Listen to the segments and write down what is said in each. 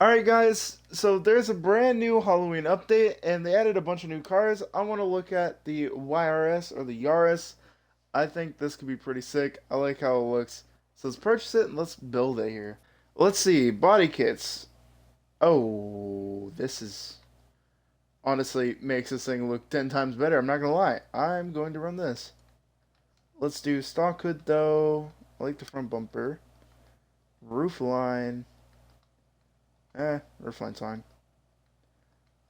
Alright guys, so there's a brand new Halloween update and they added a bunch of new cars. I want to look at the YRS or the Yaris. I think this could be pretty sick. I like how it looks. So let's purchase it and let's build it here. Let's see, body kits. Oh, this is honestly makes this thing look 10 times better. I'm not gonna lie. I'm going to run this. Let's do stock hood though. I like the front bumper. Roof line. Roof line's fine.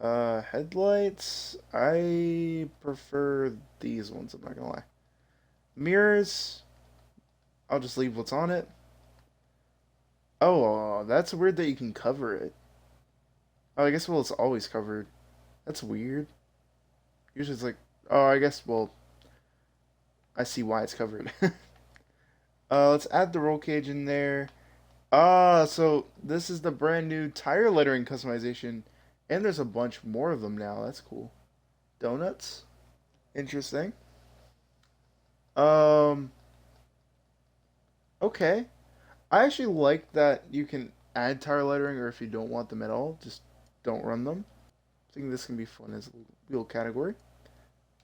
Headlights. I prefer these ones, I'm not gonna lie. Mirrors. I'll just leave what's on it. Oh, that's weird that you can cover it. Oh, I guess, well, it's always covered. That's weird. Usually it's like, oh, I guess, well, I see why it's covered. Let's add the roll cage in there. Ah, so this is the brand new tire lettering customization. And there's a bunch more of them now. That's cool. Donuts. Interesting. Um, okay. I actually like that you can add tire lettering, or if you don't want them at all, just don't run them. I think this can be fun as a little category.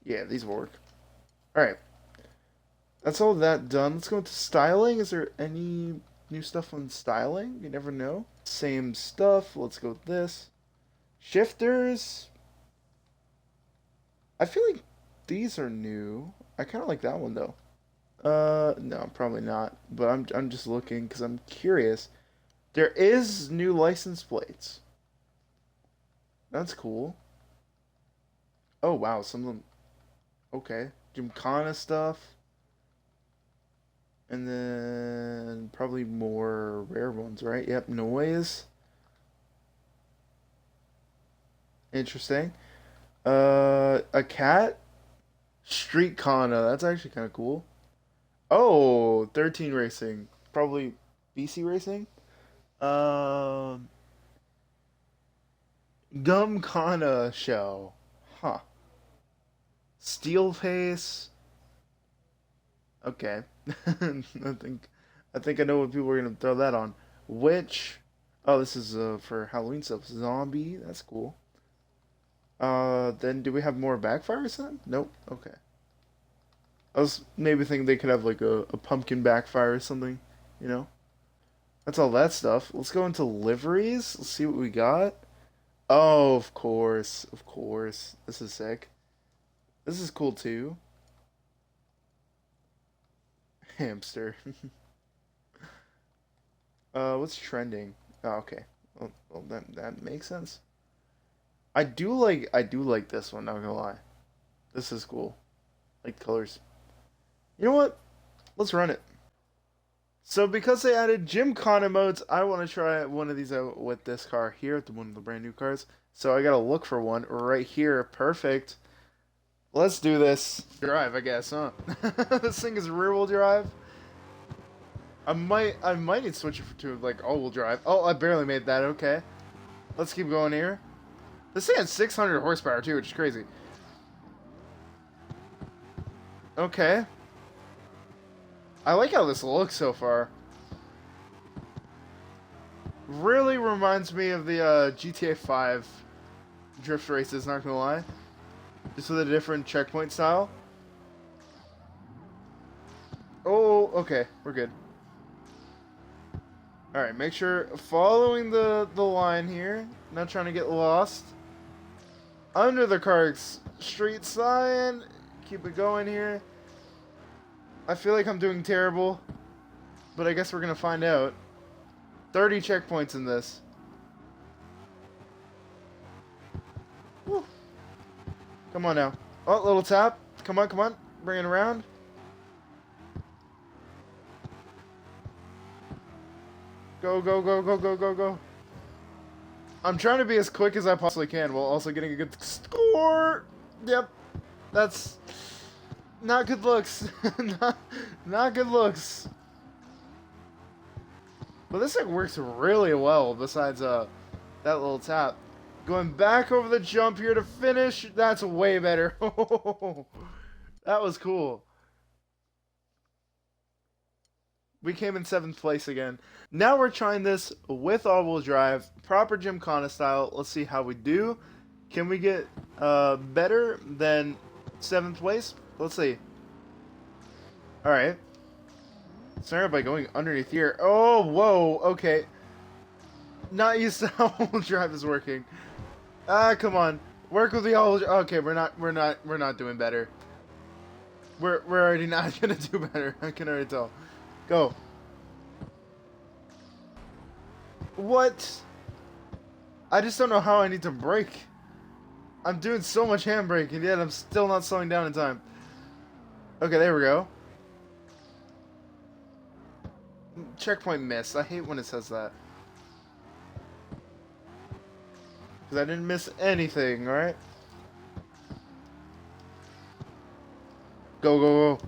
Yeah, these will work. Alright. That's all that done. Let's go into styling. Is there any new stuff on styling? You never know. Same stuff. Let's go with this. Shifters. I feel like these are new. I kind of like that one though. No, probably not. But I'm just looking because I'm curious. There is new license plates. That's cool. Oh wow, some of them. Okay, Gymkhana stuff, and then probably more rare ones, right? Yep, noise. Interesting. A cat. Street Kana. That's actually kind of cool. Oh, 13 racing. Probably BC racing. Um, Gymkhana shell. Huh. Steel face. Okay. I think I know what people are gonna throw that on. Witch. Oh, this is for Halloween stuff. Zombie. That's cool. Then do we have more backfires then? Nope. Okay. I was maybe thinking they could have like a pumpkin backfire or something, you know? That's all that stuff. Let's go into liveries. Let's see what we got. Oh, of course. Of course. This is sick. This is cool too. Hamster. What's trending? Oh, okay. Well, that makes sense. I do like this one, not gonna lie. This is cool. Like colors. You know what? Let's run it. So because they added Gymkhana modes, I want to try one of these out with this car here, one of the brand new cars. So I gotta look for one right here. Perfect. Let's do this. Drive, I guess, huh? This thing is rear wheel drive. I might need to switch it to like all wheel drive. Oh, I barely made that. Okay. Let's keep going here. This thing has 600 horsepower too, which is crazy. Okay. I like how this looks so far. Really reminds me of the GTA 5 drift races, not gonna lie. Just with a different checkpoint style. Oh, okay, we're good. Alright, make sure following the line here. Not trying to get lost. Under the CarX street sign. Keep it going here. I feel like I'm doing terrible, but I guess we're gonna find out. 30 checkpoints in this. Woo. Come on now. Oh, little tap. Come on, come on. Bring it around. Go, go, go, go, go, go, go. I'm trying to be as quick as I possibly can while also getting a good score. Yep. That's not good looks. not good looks. But this thing works really well besides that little tap. Going back over the jump here to finish. That's way better. That was cool. We came in 7th place again. Now we're trying this with all-wheel drive, proper Gymkhana style. Let's see how we do. Can we get better than 7th place? Let's see. Alright. Started by going underneath here. Oh, whoa, okay. Not used to how all-wheel drive is working. Ah, come on. Work with the all-wheel drive. Okay, we're not doing better. We're already not gonna do better. I can already tell. Go. What? I just don't know how I need to brake. I'm doing so much handbrake, and yet I'm still not slowing down in time. Okay, there we go. Checkpoint missed. I hate when it says that. Because I didn't miss anything, alright? Go, go, go.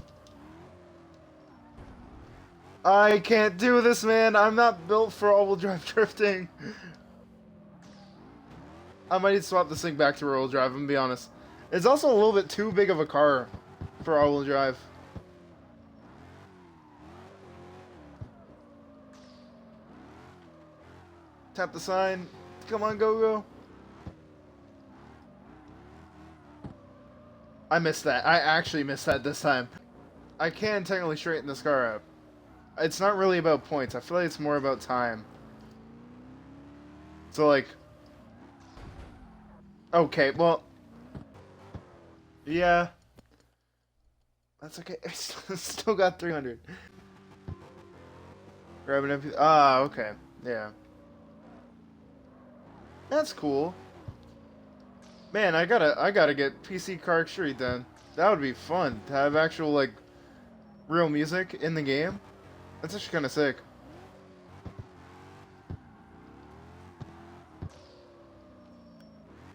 I can't do this, man. I'm not built for all-wheel drive drifting. I might need to swap this thing back to rear-wheel drive, I'm gonna be honest. It's also a little bit too big of a car for all-wheel drive. Tap the sign. Come on, go, go. I missed that. I actually missed that this time. I can technically straighten this car out. It's not really about points. I feel like it's more about time. So, like... Okay, well... Yeah. That's okay. I still got 300. Grab an MP... Ah, okay. Yeah. That's cool. Man, I gotta get PC CarX Street then. That would be fun to have actual, like, real music in the game. That's actually kind of sick.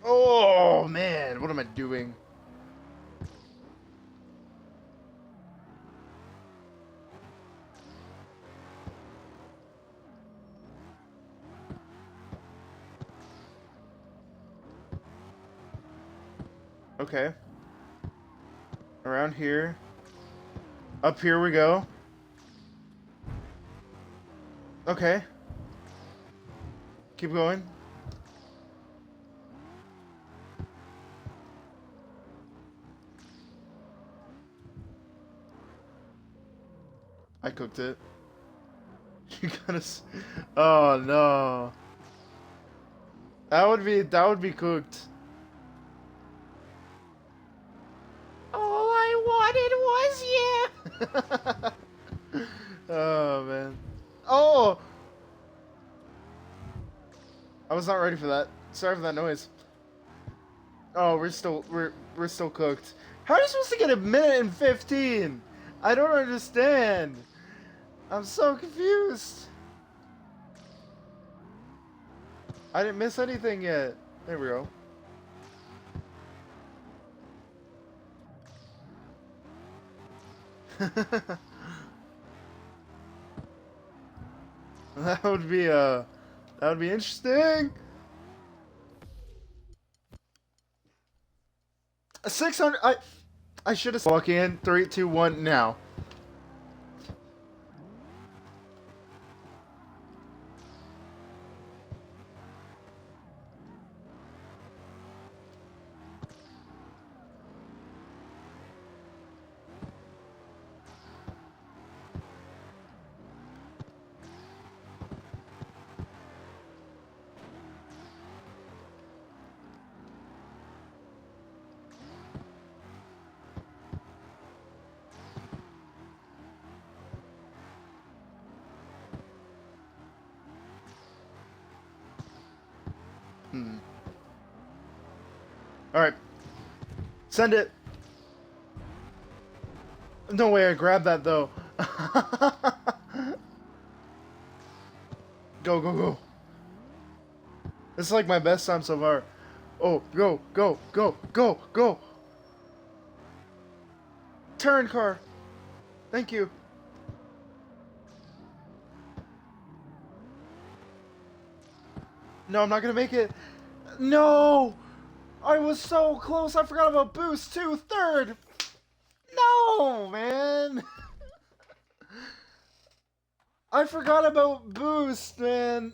Oh, man. What am I doing? Okay. Around here. Up here we go. Okay. Keep going. I cooked it. You gotta. Oh no. That would be cooked. All I wanted was you. Oh man. Oh. I was not ready for that. Sorry for that noise. Oh, we're still cooked. How are you supposed to get 1:15? I don't understand. I'm so confused. I didn't miss anything yet. There we go. That would be interesting. 600. I should have walk in. 3, 2, 1 now. Alright. Send it. No way I grabbed that though. Go, go, go. This is like my best time so far. Oh, go, go, go, go, go. Turn, car. Thank you. No, I'm not gonna make it. No! I was so close. I forgot about boost too. Third. No, man. I forgot about Boost, man.